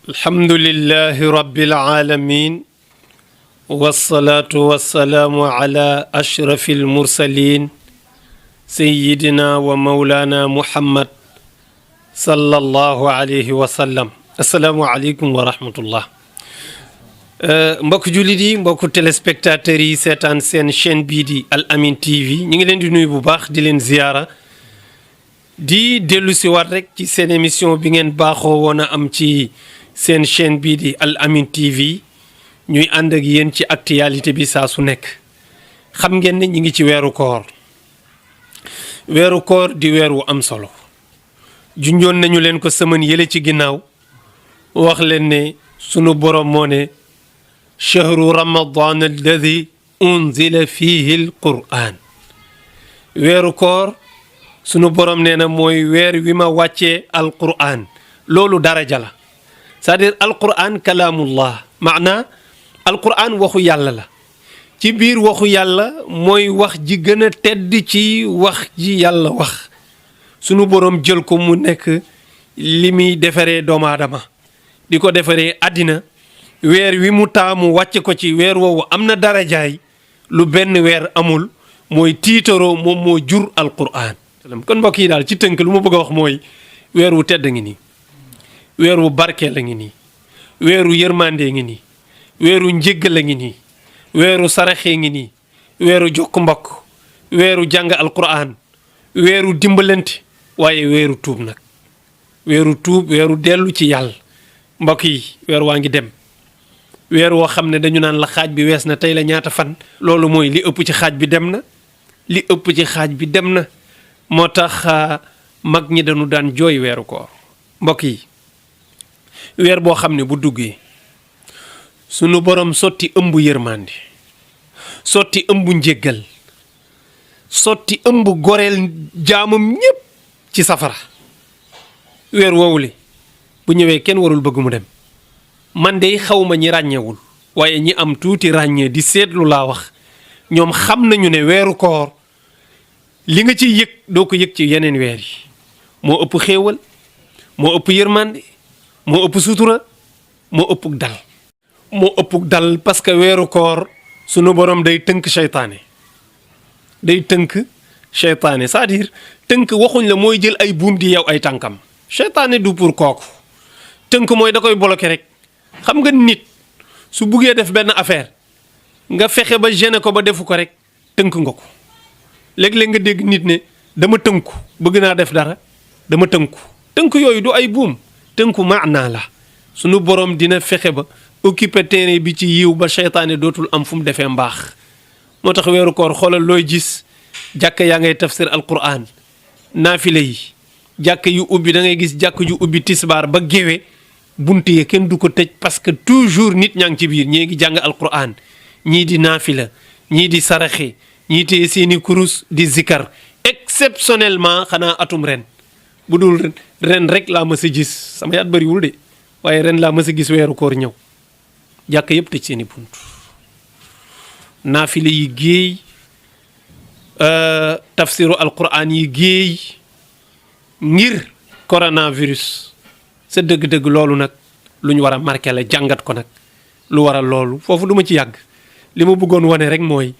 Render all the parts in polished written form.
alhamdulillahi rabbil alamin wassalatu wassalamu ala ashrafil mursalin sayyidina wa mawlana muhammad sallallahu alayhi wa sallam. Assalaamu aleykum wa rahmatullah. mbokk jullit yi, mbokk téléspectateurs yi seetaan seen chaîne bii di Al Amine TV ñu ngi leen di nuyu bu baax di leen ziyaara di dellu si waat rek ci seen émission bi ngeen baaxoo woon a am ci seen chaîne bii di Al Amine TV ñuy ànd ak yéen ci actualité bi saa su nekk. xam ngeen ne ñu ngi ci weeru koor di weer wu am solo junjoon nañu leen ko semaine yële ci ginnaaw wax leen ne sunu borom moo ne chahru ramadan alladi unzila fihi al quran weeru koor sunu borom nee na mooy weer wi ma wàccee al quran. loolu daraja la, c'est-à-dire al quran kalaamullah, maanaa al quran waxu yàlla la. ci biir waxu yàlla mooy wax ji gën a tedd ci wax ji yàlla wax sunu borom jël ko mu nekk li muy defaree doomu aadama di ko defaree àddina. weer wi mu taamu wàcce ko ci weer woowu am na darajaay lu benn weer amul, mooy tiitaroo moom moo jur alquran. kon mbokk yi daal ci tënk lu ma bëgg a wax mooy weer wu tedd ngi nii, weer wu barkeel la ngi nii, weeru yërmande ngi nii, weeru njéggal la ngi nii, weeru saraxee ngi nii, weeru jokk mbokk, weeru jàng alquran, weeru dimbalante, waaye weeru tuub nag, weeru tuub, weeru dellu ci yàlla. mbokk yi, weer waa ngi dem, weer woo xam ne dañu naan la xaaj bi wees na, tey la ñaata fan. loolu mooy li ëpp ci xaaj bi dem na, li ëpp ci xaaj bi dem na. moo tax mag ñi dañu daan jooy weeru koor. mbokk yi, weer boo xam ne bu duggee sunu borom sotti ëmb yërmande, sotti ëmb njéggal, sotti ëmb goreel jaamam ñépp ci safara. weer woowule bu ñëwee kenn warul bëgg mu dem. man de xawma ñi ràññewul, waaye ñi am tuuti ràññee di seetlu laa wax, ñoom xam nañu ne weeru koor li nga ciy yëg doo ko yëg ci yeneen weer yi. moo ëpp xéewal, moo ëpp yërmande, moo ëpp sutura, moo ëpp dal. moo ëpp dal parce que weeru koor sunu borom day tënk seytaane, day tënk seytaane, c'est-à-dire tënk waxuñ la mooy jël ay buum di yeew ay tànkam. seytaane du pour kooku. tënk mooy da koy bloqué rek. xam nga nit su buggee def benn affaire nga fexe ba gêné ko ba defu ko rek tënk nga ko. léeg-léeg nga dégg nit ne dama tënku bëgg naa def dara, dama tënku. tënk yooyu du ay buum, tënku maanaa la. sunu borom dina fexe ba occupé terrain bi ci yiw ba seytaane dootul am fu mu defee mbaax. moo tax weeru koor xoolal looy gis jàkka yaa ngay tafsir alquran, naafile yi jàkka yu ubbi da ngay gis jàkk ju ubbi tisbaar ba géwe bunt yi kenn du ko tëj parce que toujours nit ñaa ngi ci biir. ñii ngi jàng alquran, ñii di naafila, ñii di saraxe, ñii téye seeni kurus di zikar. exceptionnellement xanaa atum ren, bu dul ren rek laa mës a gis, sama yaat bëriwul de, waaye ren laa mës a gis weeru koor ñëw jàkk yëpp tëj seeni bunt, naafila yi géey, tafsiru alquran yi géey ngir coronavirus. sa dëgg-dëgg loolu nag lu ñu war a marqué la, jàngat ko nag lu waral loolu foofu du ma ci yàgg. li ma bëggoon wane rek mooy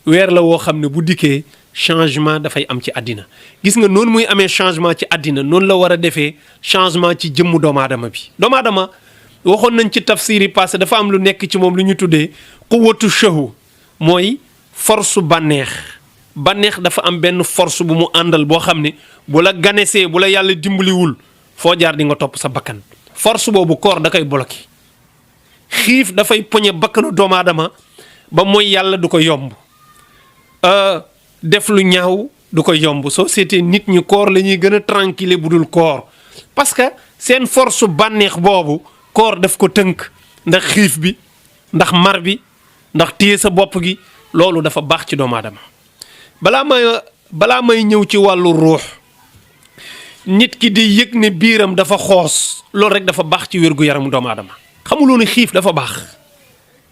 weer la woo xam ne bu dikkee changement dafay am ci àddina. gis nga noonu muy amee changement ci àddina, noonu la war a defee changement ci jëmmu doomu aadama bi. doomu aadama waxoon nañ ci tafsir yi passé dafa am lu nekk ci moom lu ñu tuddee quwwatu shahu, mooy force bànneex. bànneex dafa am benn force bu mu àndal boo xam ne bu la ganesee, bu la yàlla dimbaliwul, foo jaar di nga topp sa bakkan. force boobu koor da koy bloqué. xiif dafay poñe bakkanu doomu aadama ba mooy yàlla du ko yomb. def lu ñaaw du ko yomb. soo seetee nit ñi koor la ñuy gën a tranquille bu dul koor, parce que seen force bànneex boobu koor daf ko tënk. ndax xiif bi, ndax mar bi, ndax téye sa bopp gi, loolu dafa baax ci doomu aadama. balaa may ñëw ci wàllu ruux, nit ki di yëg ne biiram dafa xoos, loolu rek dafa baax ci wér-gu-yaramu doomu aadama. xamuloo ne xiif dafa baax.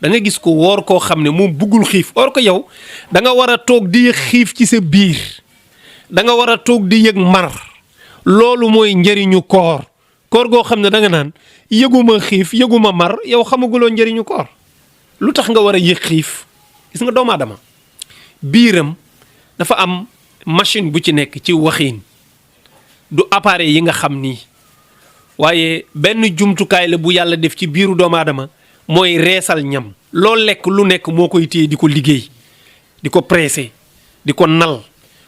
da nga gis ko woor koo xam ne moom buggul xiif, or ko yow da nga war a toog di yëg xiif ci sa biir, da nga war a toog di yëg mar. loolu mooy njëriñu koor. koor goo xam ne da nga naan yëguma xiif yëguma mar yow xamaguloo njëriñu koor lu tax nga war a yëg xiif gis nga doomu aadama biiram dafa am machine bu ci nekk ci waxiin du appareil yi nga xam nii waaye benn jumtukaay la bu yàlla def ci biiru doomu aadama mooy reesal ñam loo lekk lu nekk moo koy téye di ko liggéey di ko pressé di ko nal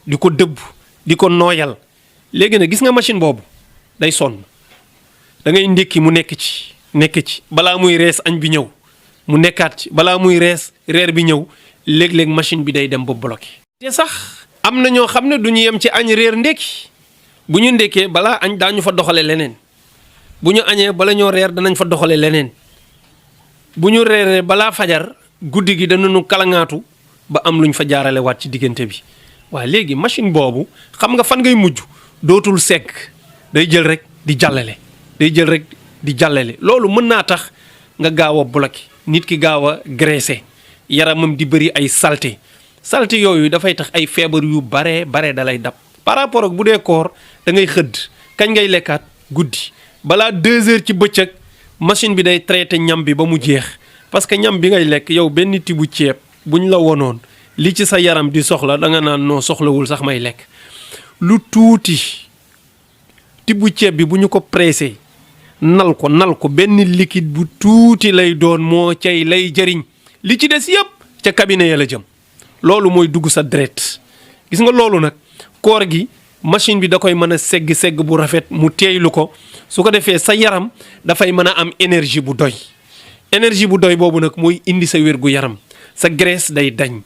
di ko dëbb di ko nooyal léegi nag gis nga machine boobu day sonn da ngay ndékki mu nekk ci balaa muy rees añ bi ñëw mu nekkaat ci balaa muy rees reer bi ñëw léeg-léeg machine bi day dem ba bloqué. te sax am na ñoo xam ne du ñu yem ci añ reer ndékki bu ñu ndékkee balaa añ daañu fa doxale leneen bu ñu añee bala ñoo reer danañ fa doxale leneen bu ñu reeree balaa fajar guddi gi danañu kalangaatu ba am luñ fa jaarale waat ci diggante bi waaye léegi machine boobu xam nga fan ngay mujj dootul segg day jël rek di jàllale loolu mën naa tax nga gaaw a bloqué nit ki gaaw a graissé yaramam di bëri ay saleté yooyu dafay tax ay feebar yu bare da lay dab par rapport ak bu dee koor da ngay xëdd kañ ngay lekkaat guddi balaa 2 heures ci bëccëg machine bi day traité ñam bi ba mu jeex parce que ñam bi ngay lekk yow benn tibu ceeb buñ la wonoon li ci sa yaram di soxla da nga naan noo soxlawul sax may lekk lu tuuti tibu ceeb bi bu ñu ko pressé nal ko benn liquide bu tuuti lay doon moo cay lay jëriñ li ci des yëpp ca cabinet ya la jëm loolu mooy dugg sa deret gis nga loolu nag koor gi machine bi da koy mën a segg bu rafet mu teeylu ko su ko defee sa yaram dafay mën a am énergie bu doy boobu nag mooy indi sa wér gu yaram sa graisse day dañ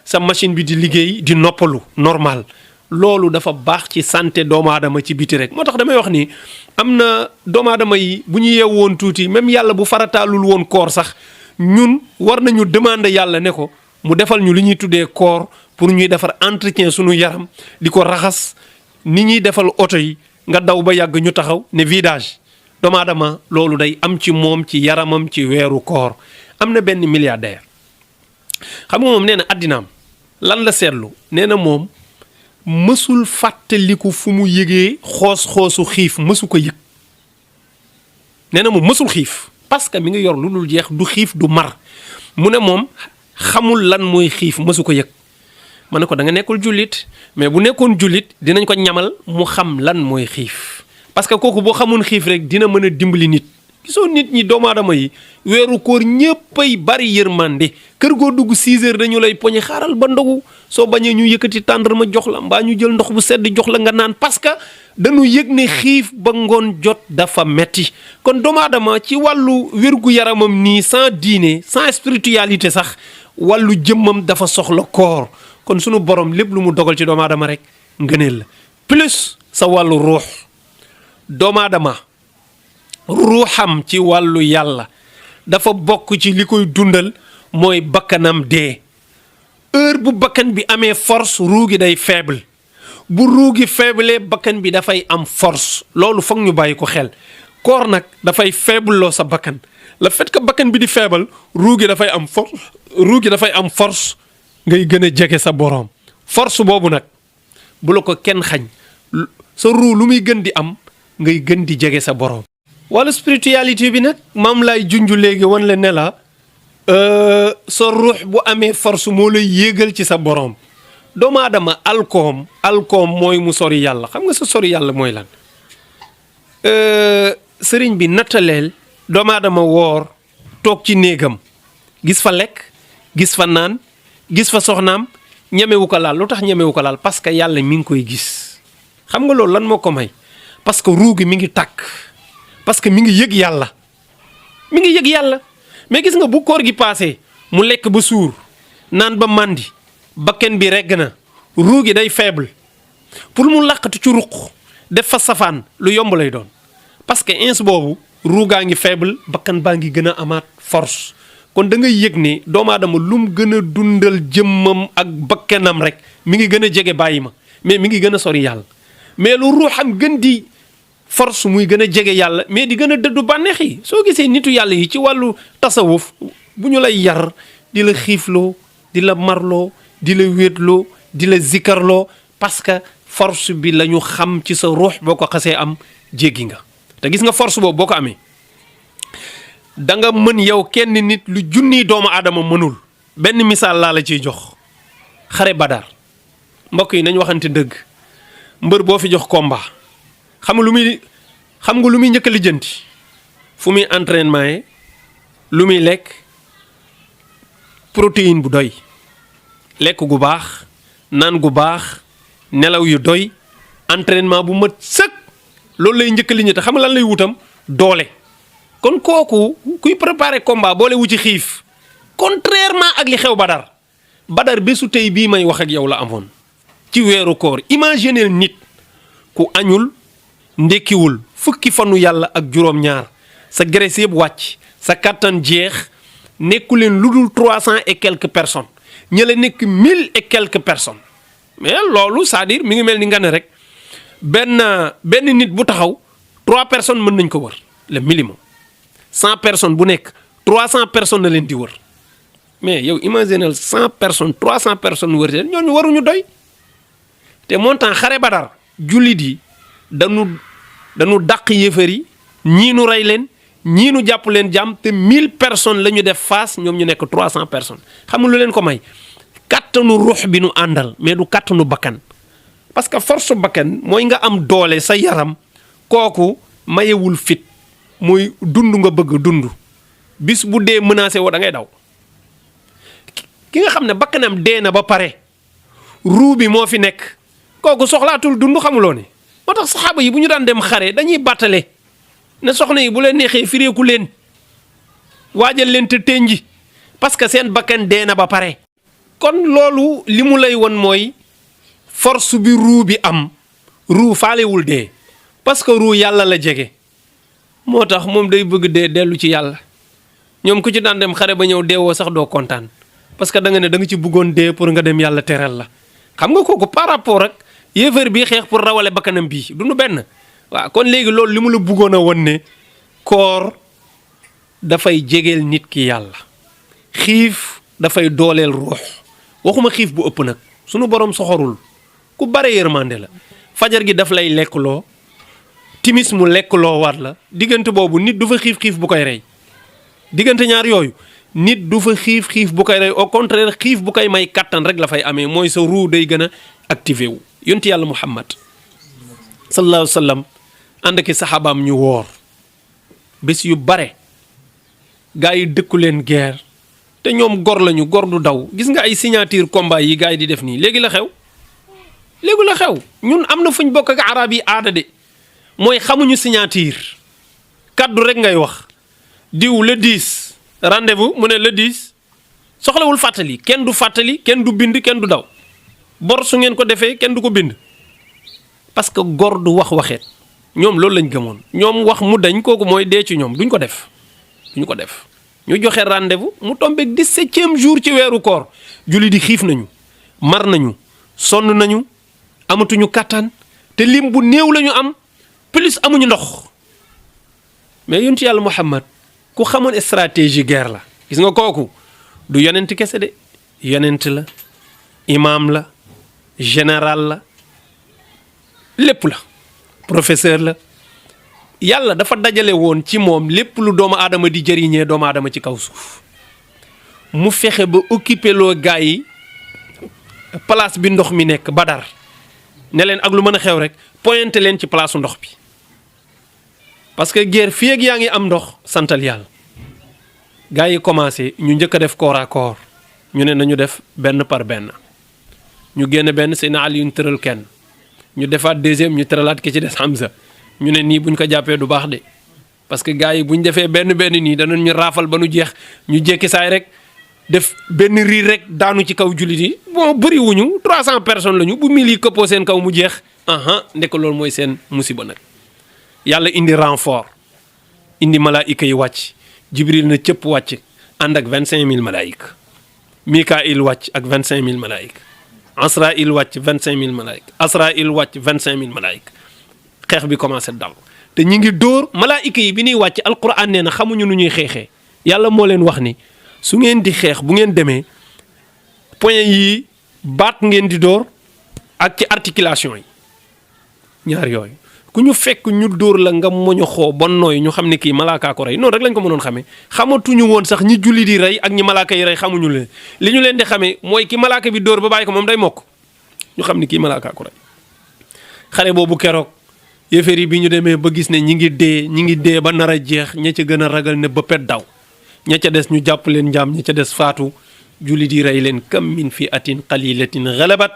sa machine bi di liggéey di noppalu normal loolu dafa baax ci santé doomu aadama ci biti rek moo tax damay wax ni am na doomu aadama yi bu ñu yeew woon tuuti même yàlla bu farataalul woon koor sax ñun war nañu demander yàlla ne ko mu defal ñu li ñuy tuddee koor pour ñuy defar entretien suñu yaram di ko raxas ni ñuy defal oto yi nga daw ba yàgg ñu taxaw ne vidage doomu aadama loolu day am ci moom ci yaramam ci weeru koor am na benn milliardaire xam nga moom nee na addinaam lan la seetlu nee na moom mësul fàttaliku fu mu yëgee xoos-xoosu xiif mësu ko yëg nee na moom mësul xiif parce que mi ngi yor lu dul jeex du xiif du mar mu ne moom xamul lan mooy xiif mësu ko yëg ma ne ko da nga nekkul jullit mais bu nekkoon jullit dinañ ko ñamal mu xam lan mooy xiif parce que kooku boo xamoon xiif rek dina mën a dimbali nit gisoo nit ñi doomu aadama yi weeru koor ñëppay bari yërmande kër goo dugg 6 heures dañu lay poñe xaaral ba ndogu soo bañee ñu yëkkati tàndarma jox la mbaa ñu jël ndox bu sedd jox la nga naan parce que dañu yëg ne xiif ba ngoon jot dafa metti kon doomu aadama ci wàllu wérgu yaramam nii sans diine sans spiritualité sax wàllu jëmmam dafa soxla koor kon sunu borom lépp lu mu dogal ci doomu aadama rek ngëneel la plus sa wàllu ruux doomu aadama ruuxam ci wàllu yàlla dafa bokk ci li koy dundal mooy bakkanam dee heure bu bakkan bi amee force ruu gi day faible bu ruu gi faible bakkan bi dafay am force loolu foog ñu bàyyi ko xel koor nag dafay faible loo sa bakkan le fait que bakkan bi di faible ruu gi dafay am force ngay gën a jege sa boroom force boobu nag bu la ko kenn xañ sa ruu lu muy gën di am ngay gën di jege sa boroom wala spiritualité bi nag maam laay junj léegi wan la ne la sa ruux bu amee force moo lay yéegal ci sa boroom doomu aadama alkoom mooy mu sori yàlla xam nga sa sori yàlla mooy lan sëriñ bi nattaleel doomu aadama woor toog ci néegam gis fa lekk gis fa naan gis fa soxnaam ñemewu ko laal lu tax ñemewu ko laal parce que yàlla mi ngi koy gis xam nga loolu lan moo ko may parce que ruu gi mi ngi tàkk parce que mi ngi yëg yàlla mais gis nga bu koor gi paasee mu lekk ba suur naan ba màndi bakken bi regg na ruu gi day faible pour mu làqatu ci ruq def fa safaan lu yomb lay doon parce que ins boobu ruu gaa ngi faible bakkan baa ngi gën a amaat force kon da ngay yëg ne doomu aadama lu mu gën a dundal jëmmam ak bakkanam rek mi ngi gën a jege bàyyi ma mais mi ngi gën a sori yàlla mais lu ruuxam gën di force muy gën a jege yàlla mais di gën a dëddu bànneex yi soo gisee nitu yàlla yi ci wàllu tasawuf bu ñu lay yar di la xiifloo di la marloo di la wéetloo di la zikarloo parce que force bi la ñu xam ci sa ruux boo ko xasee am jéggi nga te gis nga force boobu boo ko amee da nga mën yow kenn nit lu junniy doomu aadama mënul. benn misaal laa la ciy jox xare Badar mbokk yi nañ waxante dëgg mbër boo fi jox combat xam nga lu muy njëkk a lijjanti fu muy entraînement yi lu muy lekk protéine bu doy lekk gu baax naan gu baax nelaw yu doy entraînement bu mat sëkk loolu lay njëkk a lijjanti xam nga lan lay wutam doole. kon kooku kuy préparer combat boole wu ci xiif contrairement ak li xew Badar bésu tey bii may wax ak yow la amoon ci weeru koor imagineel nit ku añul ndekkiwul fukki fanu yàlla ak juróom-ñaar sa graisse yëpp wàcc sa kattan jeex nekku leen lu dul 300 et quelques personnes ña la nekk 1000 et quelques personnes mais loolu c'est-à-dire mi ngi mel ni nga ne rek benn nit bu taxaw 3 personnes mën nañ ko wër le minimum 100 personnes bu nekk 300 personnes na leen di wër mais yow imagineel 100 personnes 300 personnes wër leen ñooñu waruñu doy te montant xare Badar jullit yi dañu dàq yéefar yi ñii nu rey leen ñii nu jàpp leen jàmm te 1000 personnes la ñu def face ñoom ñu nekk 300 personnes xam nga lu leen ko may kattanu ruux bi nu àndal mais du kattanu bakkan parce que force bakkan mooy nga am doole sa yaram kooku mayewul fit mooy dund nga bëgg dund bis bu dee menacé woo da ngay daw ki nga xam ne bakkanam dee na ba pare ruu bi moo fi nekk kooku soxlaatul dund xamuloo ne moo tax saxaaba yi bu ñu daan dem xare dañuy bàttale ne soxna yi bu leen neexee fireeku leen waajal leen te tënji parce que seen bakkan dee na ba pare. kon loolu li mu lay won mooy force bi ruu bi am ruu faalewul dee parce que ruu yàlla la jege moo tax moom day bëgg dee dellu ci yàlla ñoom ku ci daan dem xare ba ñëw deewoo sax doo kontaan parce que da nga ne da nga ci bëggoon dee pour nga dem yàlla teral la xam nga kooku par rapport ak yéefar bii xeex pour rawale bakkanam bii du nu benn. waaw kon léegi loolu li mu la bëggoon a won ne koor dafay jegeel nit ki yàlla xiif dafay dooleel ruux waxuma xiif bu ëpp nag sunu borom soxorul ku bare yërmande la fajar gi daf lay lekkloo timis mu lekkloo waat la diggante boobu nit du fa xiif bu koy rey diggante ñaar yooyu nit du fa xiif bu koy rey au contraire xiif bu koy may kattan rek la fay amee mooy sa ruu day gën a activé wu yonti yàlla Muhammad sallallahu alayhi wa sallam ànd ki saxaabaam ñu woor bés yu bare gaa yi dëkku leen guerre te ñoom gor lañu gor du daw gis nga ay signature combat yi gaa yi di def nii léegi la xew ñun am na fuñ bokk ak arab yi aada de mooy xamuñu signature kaddu rek ngay wax diw le 10 rendez-vous mu ne le 10 soxlawul fàttali kenn du bind kenn du daw bor su ngeen ko defee kenn du ko bind parce que gor du wax waxeet ñoom loolu lañ gëmoon ñoom wax mu dañ kooku mooy dee ci ñoom duñ ko def ñu joxe rendez-vous mu tombé 17e jour ci weeru koor julli di xiif nañu mar nañu sonn nañu amatuñu kattan te lim bu néew lañu am plus amuñu ndox mais yonent yàlla Muhammad ku xamoon stratégie guerre la gis nga kooku du yonent kese de yonent la imam la général la lépp la professeur la yàlla dafa dajale woon ci moom lépp lu doomu aadama di jëriñee doomu aadama ci kaw suuf mu fexe ba occupé loo gaa yi place bi ndox mi nekk Badar ne leen ak lu mën a xew rek pointé leen ci place ndox bi parce que guerre fii ak yaa ngi am ndox santal yàlla gaa yi commencé ñu njëkk a def corps à corps ñu ne nañu def benn par benn ñu génn benn Seydina Ali ñu tëral kenn ñu defaat deuxième ñu tëralaat ki ci des Hamza ñu ne nii buñ ko jàppee du baax de parce que gars yi buñ defee benn nii danañ ñu raafal ba nu jeex ñu jékki saay rek def benn riir rek daanu ci kaw jullit yi bon bëri wuñu 300 personnes lañu bu 1000 yi këppoo seen kaw mu jeex ndek loolu mooy seen musiba nag yàlla indi renfort indi malaayika yi wàcc Jibril na cëpp wàcc ànd ak 25000 malaayika Mikail wàcc ak 25000 malaayika Asraïl wàcc 25000 malaayika Asraïl wàcc 25000 malaayika xeex bi commencé dal te ñi ngi dóor malaayika yi bi ñuy wàcc alquran nee na xamuñu nu ñuy xeexee yàlla moo leen wax ni su ngeen di xeex bu ngeen demee point yi baat ngeen di dóor ak ci articulation yi ñaar yooyu ku ñu fekk ñu dóor la nga moño xoo ba nooy ñu xam ne kii malaakaa ko rey noonu rek lañ ko mënoon xamee xamatuñu woon sax ñi julli di rey ak ñi malaaka yi rey xamuñu leen li ñu leen di xamee mooy ki malaaka bi dóor ba bàyyi ko moom day mokk ñu xam ne kii malaakaa ko rey xare boobu keroog yéeféer yi bi ñu demee ba gis ne ñi ngi dee ba nar a jeex ña ca gën a ragal ne ba pet daw ña ca des ñu jàpp leen njaam ña ca des faatu julli di rey leen kam min fi atin qalilatin ghalabat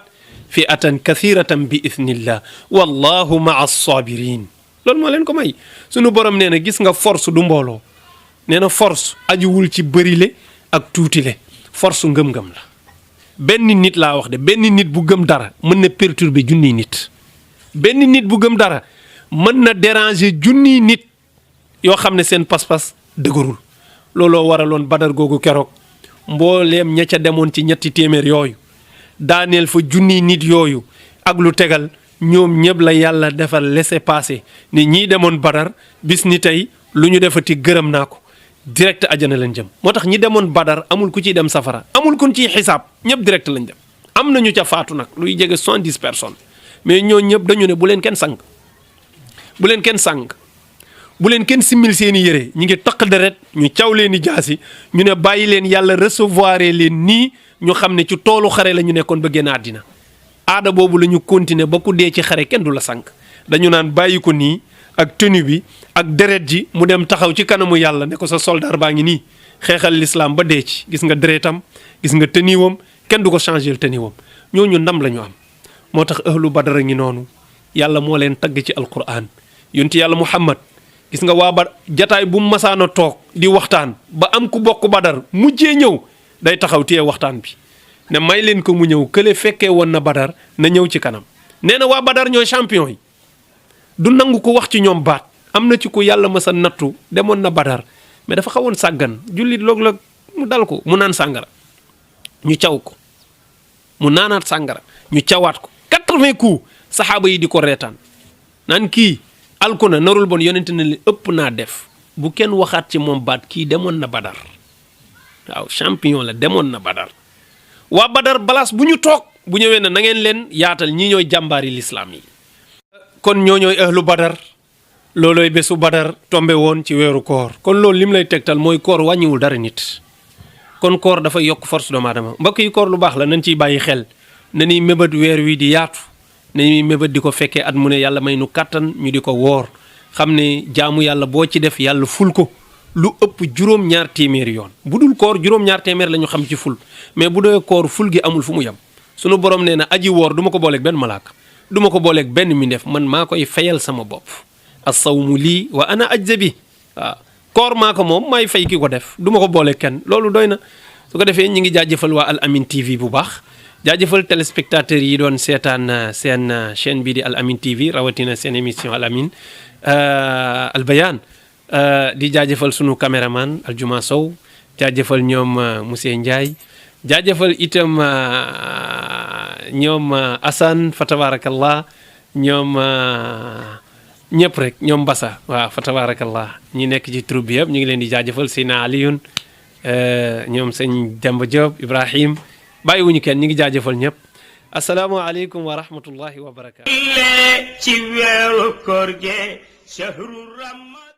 fi atan kathiratan bi idnillah wallahu maa sabirin loolu moo leen ko may sunu borom nee na gis nga force du mbooloo nee na force ajuwul ci bërile ak tuutile force ngëm-ngëm la benn nit laa wax de benn nit bu gëm dara mën na perturber junniy nit benn nit bu gëm dara mën na déranger junniy nit yoo xam ne seen pas-pas dëgërul looloo waraloon badar googu keroog mbooleem ña ca demoon ci ñetti téeméer yooyu daaneel fa junniy nit yooyu ak lu tegal ñoom ñëpp la yàlla defal laisser-passer ni ñii demoon badar bis ni tey lu ñu defati gërëm naa ko direct ajana lañ jëm moo tax ñi demoon badar amul ku ciy dem safara amul kun ciy xisaab ñëpp direct lañ dem am nañu ca faatu nag luy jege 70 personnes mais ñoo ñëpp dañu ne bu leen kenn sang bu leen kenn sang bu leen kenn simmil seeni yére ñi ngi taq deret ñu caw leen i jaasi ñu ne bàyyi leen yàlla recevoir leen nii ñu xam ne ci toolu xare la ñu nekkoon ba génn àddina aada boobu la ñu continuer ba ku dee ci xare kenn du la sang dañu naan bàyyi ko nii ak tenue bi ak deret ji mu dem taxaw ci kanamu yàlla ne ko sa soldat baa ngi nii xeexal l'islam ba dee ci gis nga deretam gis nga teniwam kenn du ko changer teniwam ñooñu ndam la ñu am moo tax ahlu badar a ngi noonu yàlla moo leen tagg ci alquran yonti yàlla muhammad gis nga waa ba jataay bu masaana toog di waxtaan ba am ku bokk badar mujjee ñëw day taxaw téye waxtaan bi ne may leen ko mu ñëw kële fekkee woon na badar na ñëw ci kanam nee na waa badar ñooy champion yi du nangu ko wax ci ñoom baat am na ci ko yàlla masa nattu demoon na badar mais dafa xawoon sàggan jullit loog-loog mu dal ko mu naan sàngara ñu caw ko mu naanaat sàngara ñu cawaat ko 80 coups saxaaba yi di ko reetaan naan kii alku na narul bon yonente ne li ëpp naa def bu kenn waxaat ci moom baat kii demoon na badar waaw champion la demoon na badar waa badar balaas bu ñu toog bu ñëwee ne na ngeen leen yaatal ñii ñooy jàmbaari lislaam yi kon ñooy ahlu badar loolooy bésu badar tombe woon ci weeru koor kon loolu lim lay tegtal mooy koor wàññiwul dara nit kon koor dafa yokk force doomu aadama mbokk yi koor lu baax la nañ ciy bàyyi xel na ñuy mébét weer wi di yaatu na ñuy mébét di ko fekkee at mu ne yàlla may nu kàttan ñu di ko woor xam ne jaamu yàlla boo ci def yàlla ful ko lu ëpp juróom-ñaar téeméeri yoon bu dul koor juróom-ñaar téeméer la ñu xam ci ful mais bu dee koor ful gi amul fu mu yem sunu borom nee na aji woor du ma ko booleeg benn malaaka du ma ko booleeg benn mindeef man maa koy fayal sama bopp as-sawmu lii wa ana ajza bi waaw koor maa ko moom maay fay ki ko def du ma ko booleeg kenn loolu doy na su ko defee ñi ngi jaajëfal waa Al Amine TV bu baax jaajëfal téléspectateurs yi doon seetaan seen chaîne bii di Al Amine TV rawatina seen émission Al Amine Al Bayaan di jaajëfal sunu caméraman Aljuma Sow jaajëfal ñoom monsieur Ndiaye jaajëfal itam ñoom Assane fa tabarakallah ñoom ñëpp rek ñoom Bassa waaw fa tabarakallah ñi nekk ci troupe bi yëpp ñu ngi leen di jaajëfal Sina Alioune ñoom sëñ Demba Diop Ibrahim bàyyiwuñu kenn ñu ngi jaajëfal ñëpp asalaamaaleykum wa rahmatullahi wa barakaatu. ci weeru koor gi shahru Ramadan